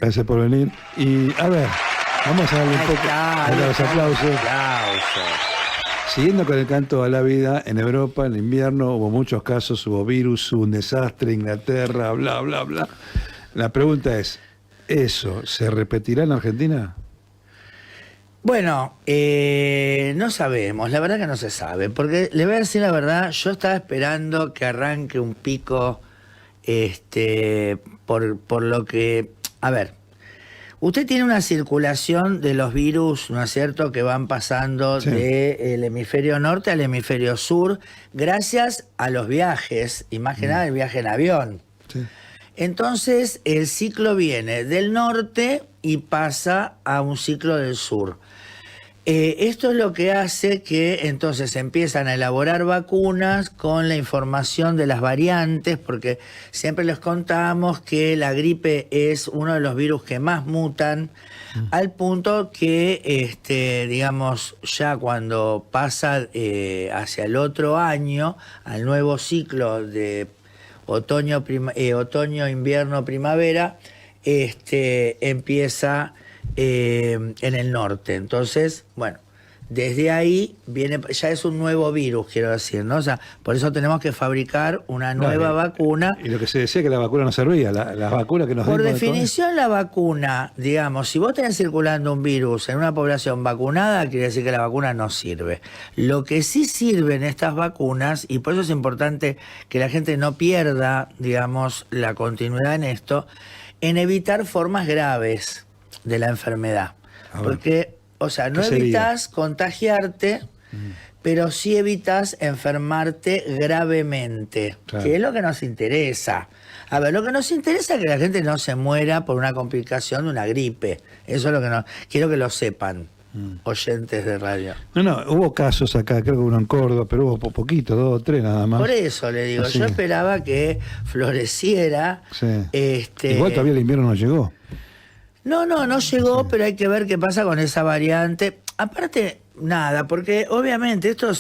Gracias por venir. Y a ver, vamos a darle un poco a los aplausos. Siguiendo con el canto a la vida, en Europa, en invierno, hubo muchos casos, hubo virus, hubo un desastre, Inglaterra, bla, bla, bla. La pregunta es, ¿eso se repetirá en Argentina? Bueno, no sabemos, la verdad que no se sabe, porque le voy a decir la verdad, yo estaba esperando que arranque un pico, por lo que, a ver, usted tiene una circulación de los virus, ¿no es cierto?, que van pasando Sí. del hemisferio norte al hemisferio sur, gracias a los viajes, y más que nada el viaje en avión. Sí. Entonces el ciclo viene del norte y pasa a un ciclo del sur. Esto es lo que hace que entonces empiezan a elaborar vacunas con la información de las variantes, porque siempre les contamos que la gripe es uno de los virus que más mutan, al punto que, digamos, ya cuando pasa hacia el otro año, al nuevo ciclo de otoño, invierno, primavera, empieza en el norte. Entonces, bueno, desde ahí viene, ya es un nuevo virus, quiero decir, ¿no? O sea, por eso tenemos que fabricar una nueva vacuna. Y lo que se decía que la vacuna no servía, la vacuna que nos Por dimos de definición, la vacuna, digamos, si vos tenés circulando un virus en una población vacunada, quiere decir que la vacuna no sirve. Lo que sí sirven estas vacunas, y por eso es importante que la gente no pierda, digamos, la continuidad en esto, en evitar formas graves de la enfermedad. Porque, o sea, no evitas contagiarte, pero sí evitas enfermarte gravemente, Claro. que es lo que nos interesa. A ver, lo que nos interesa es que la gente no se muera por una complicación de una gripe. Eso es lo que quiero que lo sepan, oyentes de radio. No, hubo casos acá, creo que uno en Córdoba, pero hubo poquito, 2 o 3 nada más. Por eso le digo, Así. yo esperaba que floreciera. Sí. Igual todavía el invierno no llegó. No llegó, pero hay que ver qué pasa con esa variante. Aparte, nada, porque obviamente esto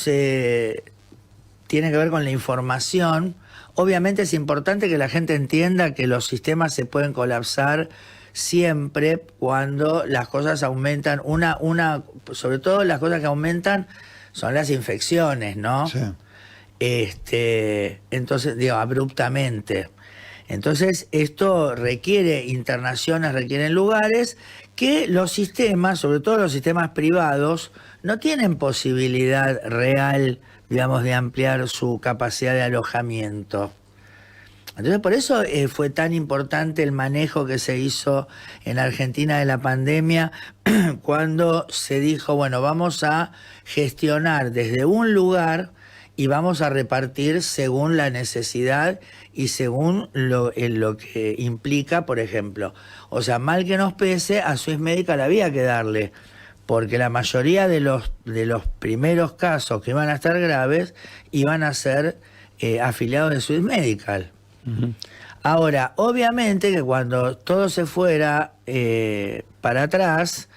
tiene que ver con la información. Obviamente es importante que la gente entienda que los sistemas se pueden colapsar siempre cuando las cosas aumentan. Sobre todo las cosas que aumentan son las infecciones, ¿no? Sí. Entonces, digo, abruptamente. Entonces, esto requiere internaciones, requieren lugares que los sistemas, sobre todo los sistemas privados, no tienen posibilidad real, digamos, de ampliar su capacidad de alojamiento. Entonces, por eso fue tan importante el manejo que se hizo en Argentina de la pandemia, cuando se dijo, bueno, vamos a gestionar desde un lugar y vamos a repartir según la necesidad y según lo que implica, por ejemplo. O sea, mal que nos pese, a Swiss Medical había que darle, porque la mayoría de los primeros casos que iban a estar graves iban a ser afiliados de Swiss Medical. Ahora, obviamente que cuando todo se fuera para atrás,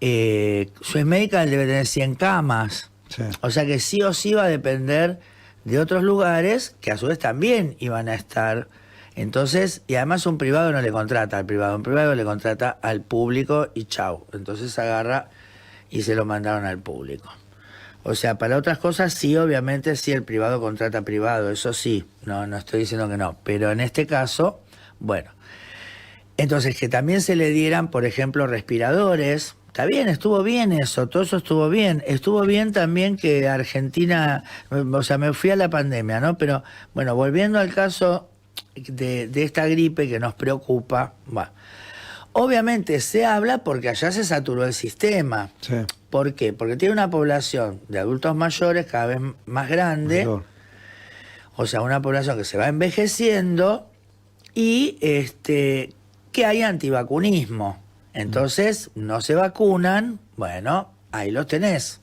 Swiss Medical debe tener 100 camas. Sí. O sea que sí o sí va a depender de otros lugares que a su vez también iban a estar. Entonces, y además un privado no le contrata al privado, un privado le contrata al público y chau. Entonces agarra y se lo mandaron al público. O sea, para otras cosas sí, obviamente sí el privado contrata privado, eso sí, no estoy diciendo que no. Pero en este caso, bueno. Entonces que también se le dieran, por ejemplo, respiradores. Está bien, estuvo bien eso, todo eso estuvo bien. Estuvo bien también que Argentina, o sea, me fui a la pandemia, ¿no? Pero, bueno, volviendo al caso de esta gripe que nos preocupa, bueno, obviamente se habla porque allá se saturó el sistema. Sí. ¿Por qué? Porque tiene una población de adultos mayores cada vez más grande, Mayor. o sea, una población que se va envejeciendo y que hay antivacunismo. Entonces, no se vacunan, bueno, ahí los tenés.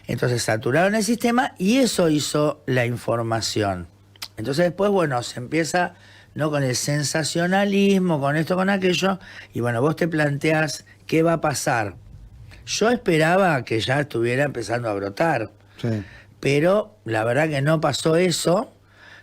Entonces, saturaron el sistema y eso hizo la información. Entonces, después, bueno, se empieza, ¿no?, con el sensacionalismo, con esto, con aquello, y bueno, vos te planteás qué va a pasar. Yo esperaba que ya estuviera empezando a brotar, Sí. pero la verdad que no pasó eso.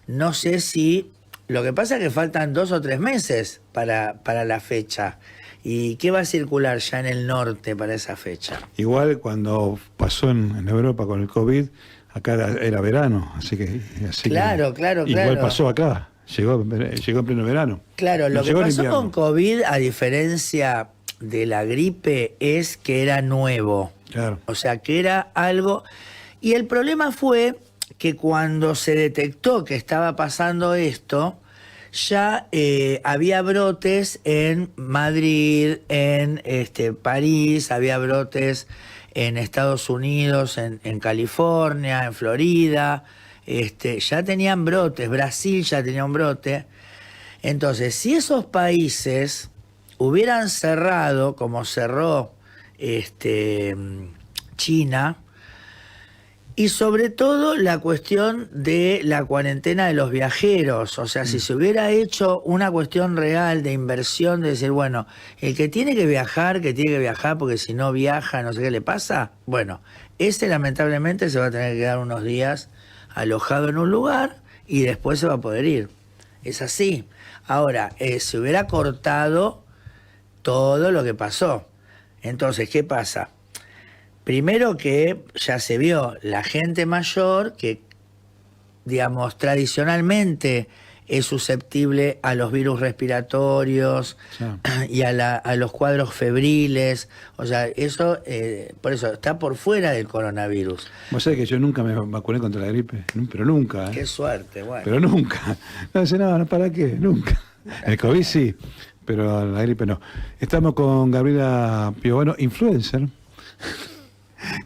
No sé si Lo que pasa es que faltan 2 o 3 meses para la fecha. ¿Y qué va a circular ya en el norte para esa fecha? Igual cuando pasó en Europa con el COVID, acá era verano, así que Claro. igual pasó acá, llegó en pleno verano. Claro, lo No que llegó en pasó invierno. con COVID, a diferencia de la gripe, es que era nuevo. Claro. O sea, que era algo... Y el problema fue que cuando se detectó que estaba pasando esto, ya había brotes en Madrid, en París, había brotes en Estados Unidos, en California, en Florida, ya tenían brotes, Brasil ya tenía un brote. Entonces, si esos países hubieran cerrado, como cerró China, y sobre todo la cuestión de la cuarentena de los viajeros, o sea, si se hubiera hecho una cuestión real de inversión, de decir, bueno, el que tiene que viajar porque si no viaja, no sé qué le pasa, bueno, ese lamentablemente se va a tener que quedar unos días alojado en un lugar y después se va a poder ir. Es así. Ahora, se hubiera cortado todo lo que pasó. Entonces, ¿qué pasa? Primero que ya se vio la gente mayor que, digamos, tradicionalmente es susceptible a los virus respiratorios y a los cuadros febriles. O sea, eso, por eso, está por fuera del coronavirus. Vos sabés que yo nunca me vacuné contra la gripe, pero nunca. Qué suerte, bueno. Pero nunca. No dice, no, ¿para qué? Nunca. El COVID sí, pero la gripe no. Estamos con Gabriela Piovano, influencer.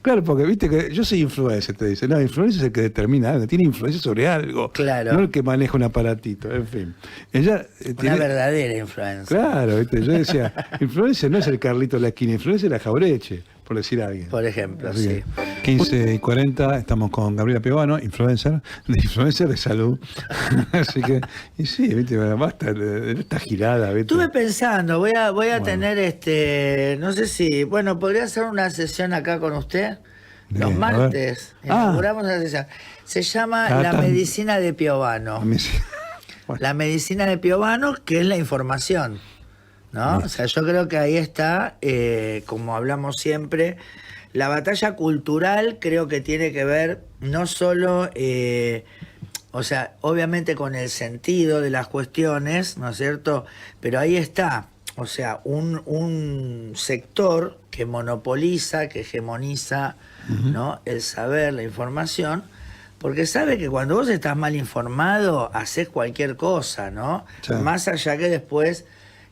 Claro, porque viste que yo soy influencer, te dice. No, influencer es el que determina algo, tiene influencia sobre algo. Claro. No el que maneja un aparatito, en fin. Ella Una verdadera influencer. Claro, ¿viste? Yo decía, influencer no es el Carlito de la esquina, influencer es la Jaureche, por decir a alguien. Por ejemplo, Así sí. que 15:40, estamos con Gabriela Piovano, influencer de salud. Así que, y sí, ¿viste? Basta de esta girada, ¿viste? Estuve pensando, voy a tener no sé si, bueno, podría hacer una sesión acá con usted. Los Bien, martes a ver. inauguramos una sesión. Se llama Ah, La tan- Medicina de Piovano. A mí sí. Bueno, La Medicina de Piovano, que es la información, ¿no? Bien. O sea, yo creo que ahí está, como hablamos siempre, la batalla cultural creo que tiene que ver no solo, o sea, obviamente con el sentido de las cuestiones, ¿no es cierto? Pero ahí está, o sea, un sector que monopoliza, que hegemoniza, ¿no? El saber, la información, porque sabe que cuando vos estás mal informado, haces cualquier cosa, ¿no? Sí. Más allá que después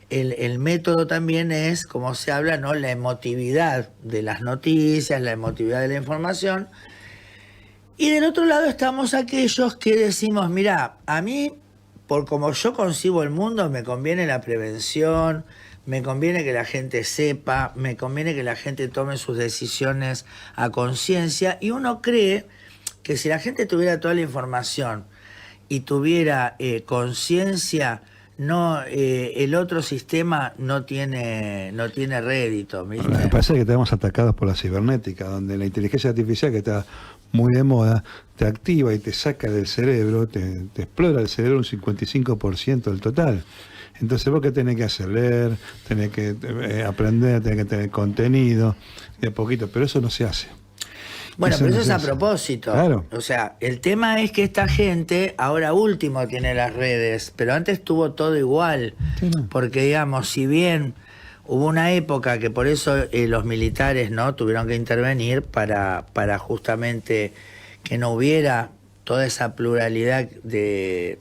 el método también es, como se habla, ¿no? La emotividad de las noticias, la emotividad de la información. Y del otro lado estamos aquellos que decimos, mirá, a mí, por como yo concibo el mundo, me conviene la prevención, me conviene que la gente sepa, me conviene que la gente tome sus decisiones a conciencia, y uno cree que si la gente tuviera toda la información y tuviera conciencia, no, el otro sistema no tiene rédito, ¿viste? Lo que pasa es que estamos atacados por la cibernética, donde la inteligencia artificial, que está muy de moda, te activa y te saca del cerebro, te explora el cerebro un 55% del total. Entonces, ¿vos qué tenés que hacer? Leer, tenés que aprender, tenés que tener contenido, de a poquito, pero eso no se hace. Bueno, pero no eso es se a hace. propósito. Claro. O sea, el tema es que esta gente ahora último tiene las redes, pero antes estuvo todo igual. Sí, no. Porque, digamos, si bien hubo una época que por eso los militares no tuvieron que intervenir para justamente que no hubiera toda esa pluralidad de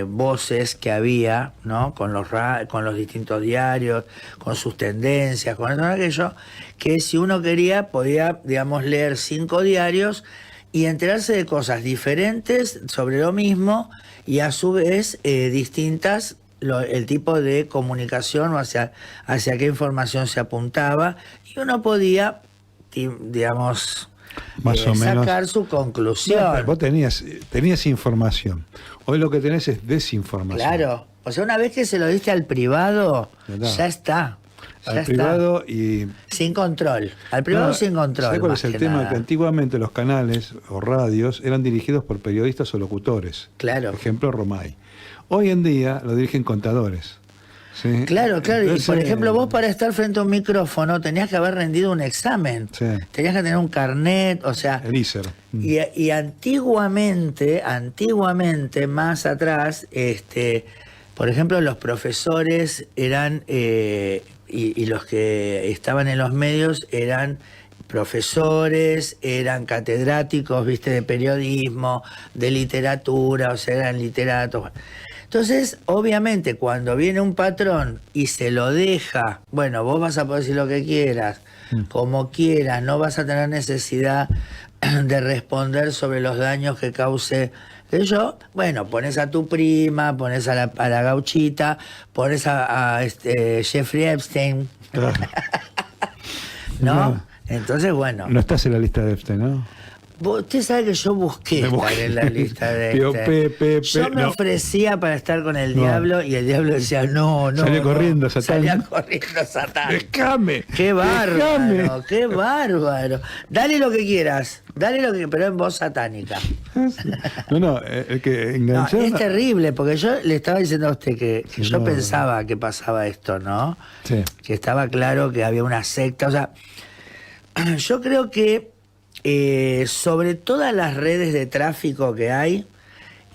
voces que había, ¿no? Con los distintos diarios, con sus tendencias, con esto y aquello, que si uno quería podía, digamos, leer 5 diarios y enterarse de cosas diferentes sobre lo mismo y a su vez distintas el tipo de comunicación o hacia qué información se apuntaba, y uno podía, digamos, Más o menos. sacar su conclusión. No, vos tenías información. Hoy lo que tenés es desinformación. Claro. O sea, una vez que se lo diste al privado, ya está. Al Ya está. privado y... Sin control. Al privado No, sin control. ¿sabés cuál más es el que tema? nada. Que antiguamente los canales o radios eran dirigidos por periodistas o locutores. Claro. Por ejemplo, Romay. Hoy en día lo dirigen contadores. ¿Sí? Claro, claro. Entonces, y por ejemplo, vos para estar frente a un micrófono tenías que haber rendido un examen. Sí. Tenías que tener un carnet, o sea... El ISER. Y antiguamente, más atrás, por ejemplo, los profesores eran, y los que estaban en los medios eran profesores, eran catedráticos, viste, de periodismo, de literatura, o sea, eran literatos. Entonces, obviamente, cuando viene un patrón y se lo deja, bueno, vos vas a poder decir lo que quieras, como quieras, no vas a tener necesidad de responder sobre los daños que cause yo, bueno, pones a tu prima, pones a la gauchita, pones a Jeffrey Epstein, Claro. ¿no? No. Entonces, bueno. No estás en la lista de Epstein, ¿no? Usted sabe que yo busqué Me estar busqué. en la lista de Digo, yo me no. ofrecía para estar con el No. diablo y el diablo decía no. Salía corriendo, Satán. Salía corriendo Satán. ¡Déjame! Qué bárbaro, ¡Déjame! qué bárbaro. Dale lo que quieras, pero en voz satánica. No, el que No, enganchó. es terrible, porque yo le estaba diciendo a usted que Sí, yo no. pensaba que pasaba esto, ¿no? Sí. Que estaba claro que había una secta. O sea, yo creo que sobre todas las redes de tráfico que hay,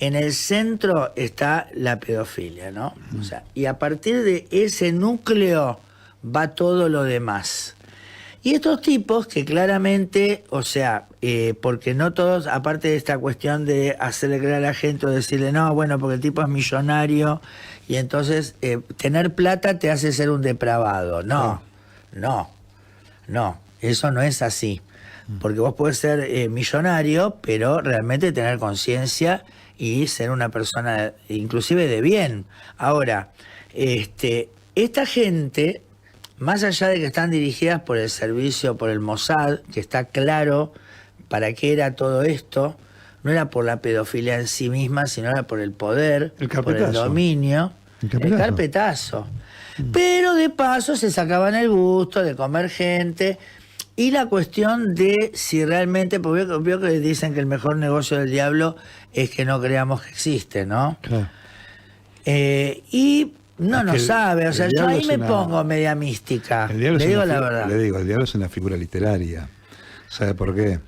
en el centro está la pedofilia, ¿no? O sea, y a partir de ese núcleo va todo lo demás. Y estos tipos que claramente, o sea, porque no todos, aparte de esta cuestión de hacerle creer a la gente o decirle, no, bueno, porque el tipo es millonario y entonces tener plata te hace ser un depravado. No, eso no es así. Porque vos podés ser millonario, pero realmente tener conciencia y ser una persona inclusive de bien. Ahora, esta gente, más allá de que están dirigidas por el servicio, por el Mossad, que está claro para qué era todo esto, no era por la pedofilia en sí misma, sino era por el poder, El por el carpetazo. dominio, el carpetazo. Pero de paso se sacaban el gusto de comer gente. Y la cuestión de si realmente, porque veo que dicen que el mejor negocio del diablo es que no creamos que existe, ¿no? Claro. Y no Es nos que sabe, o el sea, yo diablo ahí es me una- pongo media mística. El diablo Le es digo una la fi- verdad. Le digo, el diablo es una figura literaria. ¿Sabe por qué?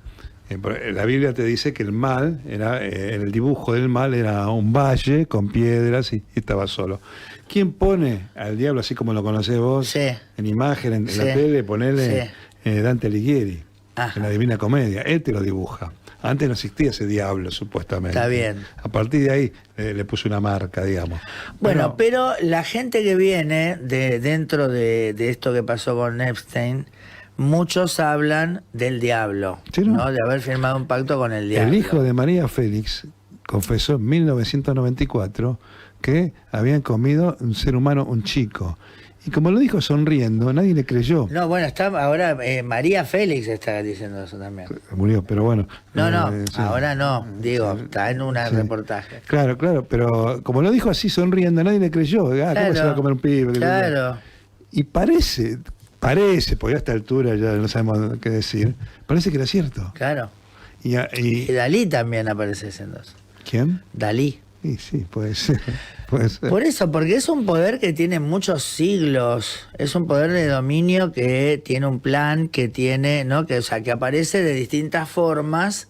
La Biblia te dice que el mal, en el dibujo del mal era un valle con piedras y estaba solo. ¿Quién pone al diablo así como lo conocés vos? Sí. En imagen, en Sí. la tele, ponele Sí. Dante Alighieri, Ajá. en la Divina Comedia. Él te lo dibuja. Antes no existía ese diablo, supuestamente. Está bien. A partir de ahí le puso una marca, digamos. Bueno, pero la gente que viene dentro de esto que pasó con Epstein, muchos hablan del diablo, Sí, ¿no? ¿no? De haber firmado un pacto con el diablo. El hijo de María Félix confesó en 1994 que habían comido un ser humano, un chico. Y como lo dijo sonriendo, nadie le creyó. No, bueno, está ahora María Félix está diciendo eso también. Murió, pero bueno. No, sí. ahora no, digo, está en un Sí. reportaje. Claro, pero como lo dijo así sonriendo, nadie le creyó. ¿Cómo Claro, se va a comer un pibe? claro. Y parece, porque a esta altura ya no sabemos qué decir, parece que era cierto. Claro. Y Y Dalí también aparece diciendo eso. ¿quién? Dalí. Y sí, puede ser. Puede ser. Por eso, porque es un poder que tiene muchos siglos, es un poder de dominio que tiene un plan, que tiene, ¿no? Que, o sea, que aparece de distintas formas,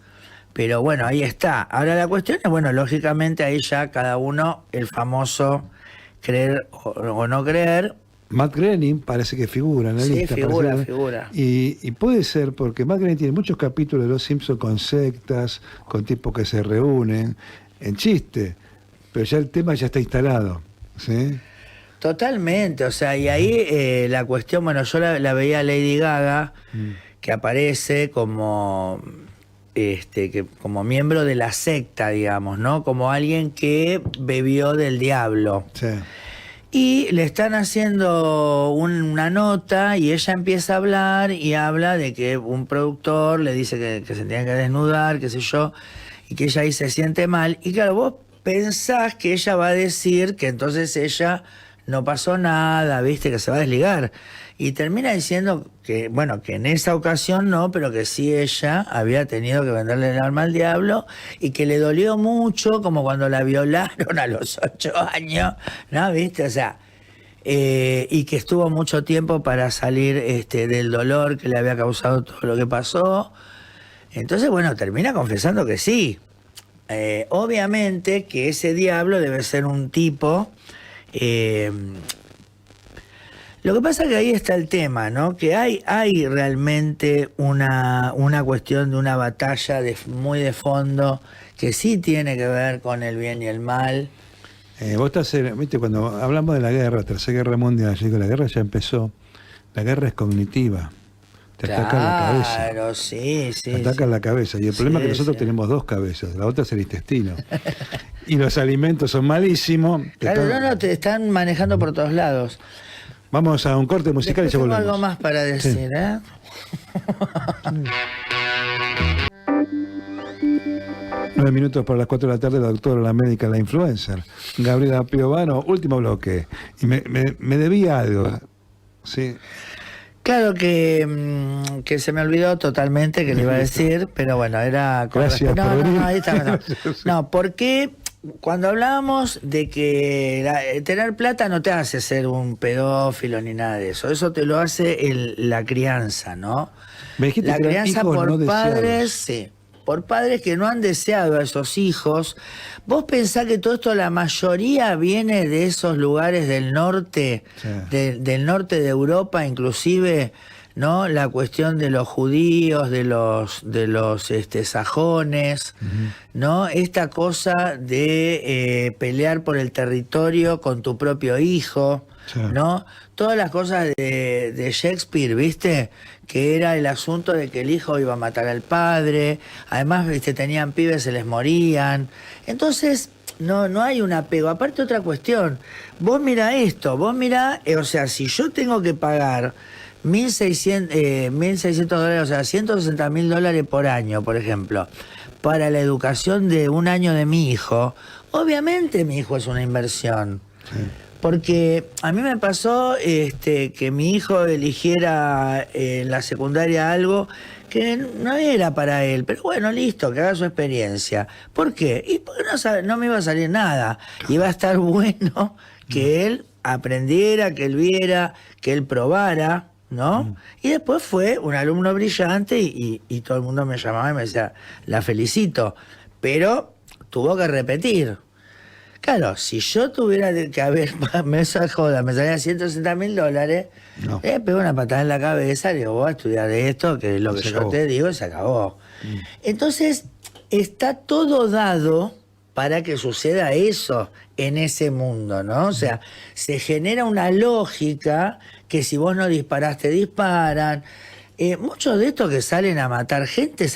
pero bueno, ahí está. Ahora la cuestión es, bueno, lógicamente ahí ya cada uno, el famoso creer o no creer. Matt Groening parece que figura en la Sí, lista. figura, parece- figura. Y puede ser porque Matt Groening tiene muchos capítulos de Los Simpsons con sectas, con tipos que se reúnen, en chiste, pero ya el tema ya está instalado. ¿Sí? Totalmente, o sea, y ahí la cuestión, bueno, yo la veía a Lady Gaga, que aparece como como miembro de la secta, digamos, ¿no? Como alguien que bebió del diablo. Sí. Y le están haciendo una nota y ella empieza a hablar y habla de que un productor le dice que se tiene que desnudar, qué sé yo, y que ella ahí se siente mal. Y claro, vos pensás que ella va a decir que entonces ella no pasó nada, viste, que se va a desligar. Y termina diciendo que, bueno, que en esa ocasión no, pero que sí ella había tenido que venderle el alma al diablo y que le dolió mucho, como cuando la violaron a los 8 años, ¿no? ¿Viste? O sea, y que estuvo mucho tiempo para salir del dolor que le había causado todo lo que pasó. Entonces, bueno, termina confesando que sí. Obviamente que ese diablo debe ser un tipo... lo que pasa es que ahí está el tema, ¿no? Que hay realmente una cuestión de una batalla muy de fondo que sí tiene que ver con el bien y el mal. Vos estás, viste, cuando hablamos de la guerra, Tercera Guerra Mundial, yo digo, la guerra ya empezó. La guerra es cognitiva. Te ataca la cabeza. Claro, sí. Te ataca la cabeza. Y el problema es que nosotros tenemos 2 cabezas. La otra es el intestino. Y los alimentos son malísimos. Claro, te están manejando por todos lados. Vamos a un corte musical. Después y ya tengo volvemos. algo más para decir, Sí. ¿eh? 9 minutos para las 4 de la tarde, la doctora, la médica, la influencer, Gabriela Piovano, último bloque. Y me debía algo. Sí. Claro que se me olvidó totalmente que le iba a decir, pero bueno, era... Gracias por venir. ahí está, no, porque cuando hablábamos de que tener plata no te hace ser un pedófilo ni nada de eso te lo hace la crianza, ¿no? Me dijiste La que eran crianza hijos por no deseados. padres, sí. Por padres que no han deseado a esos hijos. Vos pensás que todo esto, la mayoría viene de esos lugares del norte, Sí. del norte de Europa, inclusive, ¿no? La cuestión de los judíos, de los sajones, ¿no? Esta cosa de pelear por el territorio con tu propio hijo, Sí. ¿no? Todas las cosas de Shakespeare, ¿viste? Que era el asunto de que el hijo iba a matar al padre, además, ¿viste? Tenían pibes, se les morían. Entonces, no hay un apego. Aparte, otra cuestión, vos mirá esto, o sea, si yo tengo que pagar $1.600, o sea, $160.000 por año, por ejemplo, para la educación de un año de mi hijo, obviamente mi hijo es una inversión. Sí. Porque a mí me pasó que mi hijo eligiera en la secundaria algo que no era para él, pero bueno, listo, que haga su experiencia. ¿Por qué? Y porque no me iba a salir nada. Iba a estar bueno que él aprendiera, que él viera, que él probara, ¿no? Y después fue un alumno brillante y todo el mundo me llamaba y me decía, la felicito, pero tuvo que repetir. Claro, si yo tuviera que haber, me salía $160.000, No. le pego una patada en la cabeza, le digo, voy a estudiar esto, que es lo que Se yo acabó. te digo, y se acabó. Entonces, está todo dado para que suceda eso en ese mundo, ¿no? O sea, se genera una lógica que si vos no disparás, te disparan. Muchos de estos que salen a matar gente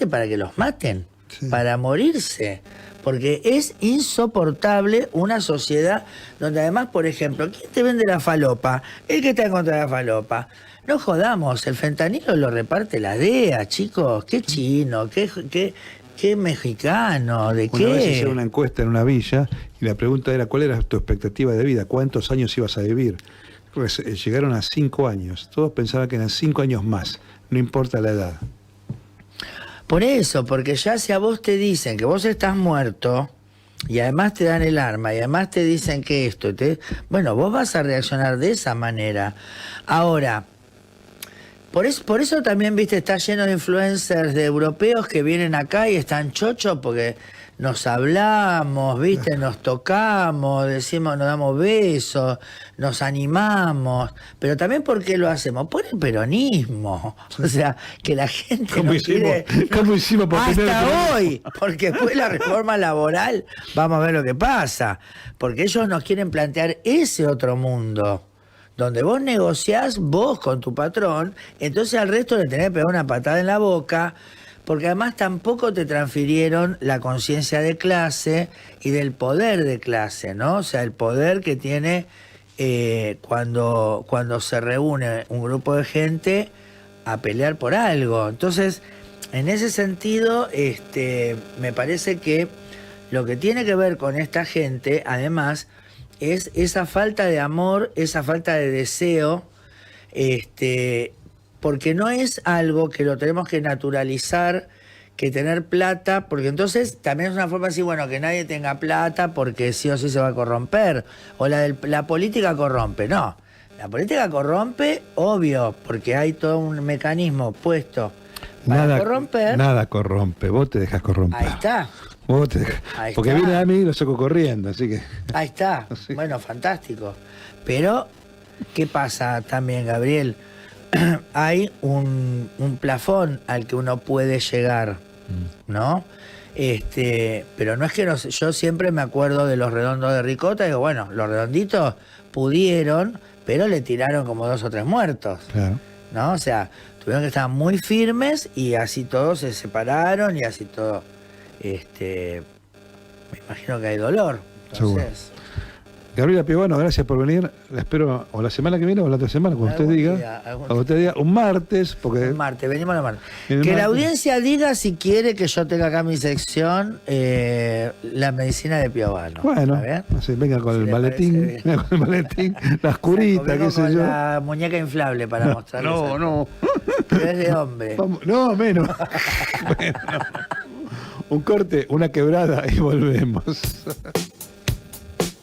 para que los maten, Sí. para morirse. Porque es insoportable una sociedad donde además, por ejemplo, ¿quién te vende la falopa? El que está en contra de la falopa. No jodamos, el fentanilo lo reparte la DEA, chicos. ¿Qué chino? ¿Qué mexicano? ¿De Una vez qué? hice una encuesta en una villa y la pregunta era, ¿cuál era tu expectativa de vida? ¿Cuántos años ibas a vivir? Pues, llegaron a 5 años. Todos pensaban que eran 5 años más, no importa la edad. Por eso, porque ya si a vos te dicen que vos estás muerto y además te dan el arma y además te dicen que esto, bueno, vos vas a reaccionar de esa manera. Ahora, por eso también, viste, está lleno de influencers de europeos que vienen acá y están chochos porque nos hablamos, viste, nos tocamos, decimos, nos damos besos, nos animamos, pero también ¿por qué lo hacemos? Por el peronismo. O sea, que la gente ¿Cómo no hicimos? quiere... ¿Cómo hicimos para tener el Hasta peronismo? hoy, porque después de la reforma laboral, vamos a ver lo que pasa, porque ellos nos quieren plantear ese otro mundo, donde vos negociás vos con tu patrón, entonces al resto le tenés que pegar una patada en la boca, porque además tampoco te transfirieron la conciencia de clase y del poder de clase, ¿no? O sea, el poder que tiene cuando se reúne un grupo de gente a pelear por algo. Entonces, en ese sentido, me parece que lo que tiene que ver con esta gente, además, es esa falta de amor, esa falta de deseo, porque no es algo que lo tenemos que naturalizar, que tener plata, porque entonces también es una forma de decir, bueno, que nadie tenga plata porque sí o sí se va a corromper, o la política corrompe, no. La política corrompe, obvio, porque hay todo un mecanismo puesto para corromper. Nada corrompe, vos te dejas corromper. Ahí está. Vos te dejas, Ahí porque está. viene a mí y lo saco corriendo, así que... Ahí está. Sí. Bueno, fantástico. Pero, ¿qué pasa también, Gabriel? Hay un plafón al que uno puede llegar, ¿no? Pero no es que yo siempre me acuerdo de los redondos de Ricota y digo, bueno, los redonditos pudieron, pero le tiraron como 2 o 3 muertos, Claro. ¿no? O sea, tuvieron que estar muy firmes y así todos se separaron y así todo, me imagino que hay dolor. Seguro. Entonces, Gabriela Piovano, gracias por venir. La espero o la semana que viene o la otra semana, cuando usted Algún diga. día, algún Cuando usted diga, un martes, porque... un martes, venimos el martes. El Que la martes. audiencia diga si quiere que yo tenga acá mi sección, la medicina de Piovano. Bueno, ¿Está bien? así, venga con Si el le maletín, parece bien. venga con el maletín, las curitas, Vengo qué sé con yo. la muñeca inflable para mostrarles. No, no. Pero es de hombre. Vamos, no, menos. Bueno, un corte, una quebrada y volvemos.